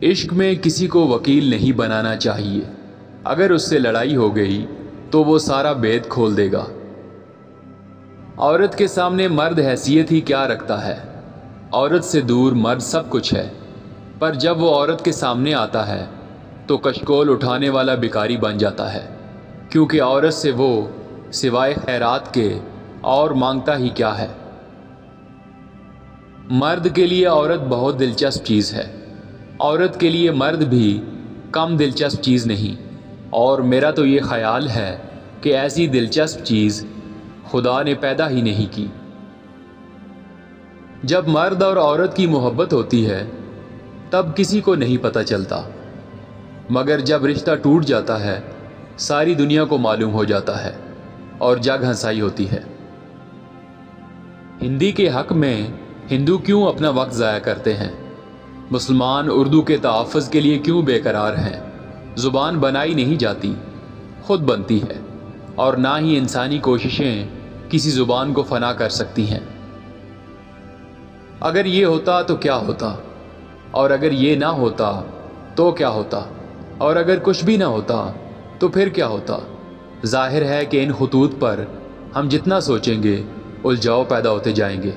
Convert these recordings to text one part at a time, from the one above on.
عشق میں کسی کو وکیل نہیں بنانا چاہیے، اگر اس سے لڑائی ہو گئی تو وہ سارا بید کھول دے گا۔ عورت کے سامنے مرد حیثیت ہی کیا رکھتا ہے، عورت سے دور مرد سب کچھ ہے، پر جب وہ عورت کے سامنے آتا ہے تو کشکول اٹھانے والا بھکاری بن جاتا ہے، کیونکہ عورت سے وہ سوائے خیرات کے اور مانگتا ہی کیا ہے۔ مرد کے لیے عورت بہت دلچسپ چیز ہے، عورت کے لیے مرد بھی کم دلچسپ چیز نہیں، اور میرا تو یہ خیال ہے کہ ایسی دلچسپ چیز خدا نے پیدا ہی نہیں کی۔ جب مرد اور عورت کی محبت ہوتی ہے تب کسی کو نہیں پتہ چلتا، مگر جب رشتہ ٹوٹ جاتا ہے ساری دنیا کو معلوم ہو جاتا ہے اور جگ ہنسائی ہوتی ہے۔ ہندی کے حق میں ہندو کیوں اپنا وقت ضائع کرتے ہیں؟ مسلمان اردو کے تحفظ کے لیے کیوں بے قرار ہیں؟ زبان بنائی نہیں جاتی، خود بنتی ہے، اور نہ ہی انسانی کوششیں کسی زبان کو فنا کر سکتی ہیں۔ اگر یہ ہوتا تو کیا ہوتا، اور اگر یہ نہ ہوتا تو کیا ہوتا، اور اگر کچھ بھی نہ ہوتا تو پھر کیا ہوتا؟ ظاہر ہے کہ ان خطوط پر ہم جتنا سوچیں گے الجھاؤ پیدا ہوتے جائیں گے۔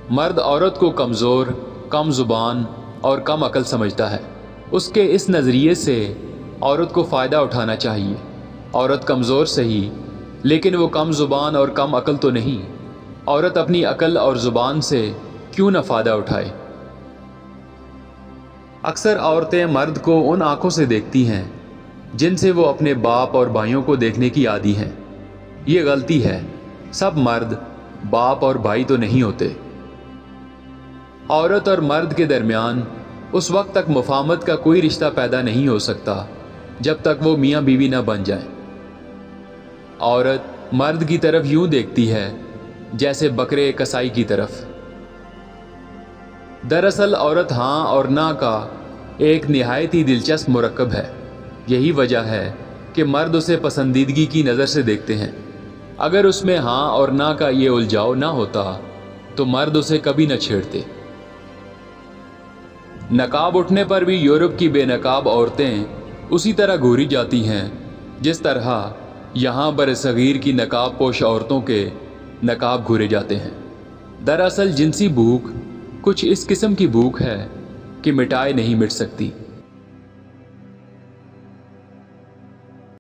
مرد عورت کو کمزور، کم زبان اور کم عقل سمجھتا ہے۔ اس کے اس نظریے سے عورت کو فائدہ اٹھانا چاہیے۔ عورت کمزور صحیح، لیکن وہ کم زبان اور کم عقل تو نہیں۔ عورت اپنی عقل اور زبان سے کیوں نہ فائدہ اٹھائے؟ اکثر عورتیں مرد کو ان آنکھوں سے دیکھتی ہیں جن سے وہ اپنے باپ اور بھائیوں کو دیکھنے کی عادی ہیں۔ یہ غلطی ہے، سب مرد باپ اور بھائی تو نہیں ہوتے۔ عورت اور مرد کے درمیان اس وقت تک مفاہمت کا کوئی رشتہ پیدا نہیں ہو سکتا جب تک وہ میاں بیوی نہ بن جائیں۔ عورت مرد کی طرف یوں دیکھتی ہے جیسے بکرے کسائی کی طرف۔ دراصل عورت ہاں اور نہ کا ایک نہایت ہی دلچسپ مرکب ہے۔ یہی وجہ ہے کہ مرد اسے پسندیدگی کی نظر سے دیکھتے ہیں۔ اگر اس میں ہاں اور نہ کا یہ الجھاؤ نہ ہوتا تو مرد اسے کبھی نہ چھیڑتے۔ نقاب اٹھنے پر بھی یورپ کی بے نقاب عورتیں اسی طرح گھوری جاتی ہیں جس طرح یہاں برصغیر کی نقاب پوش عورتوں کے نقاب گھورے جاتے ہیں۔ دراصل جنسی بھوک کچھ اس قسم کی بھوک ہے کہ مٹائے نہیں مٹ سکتی۔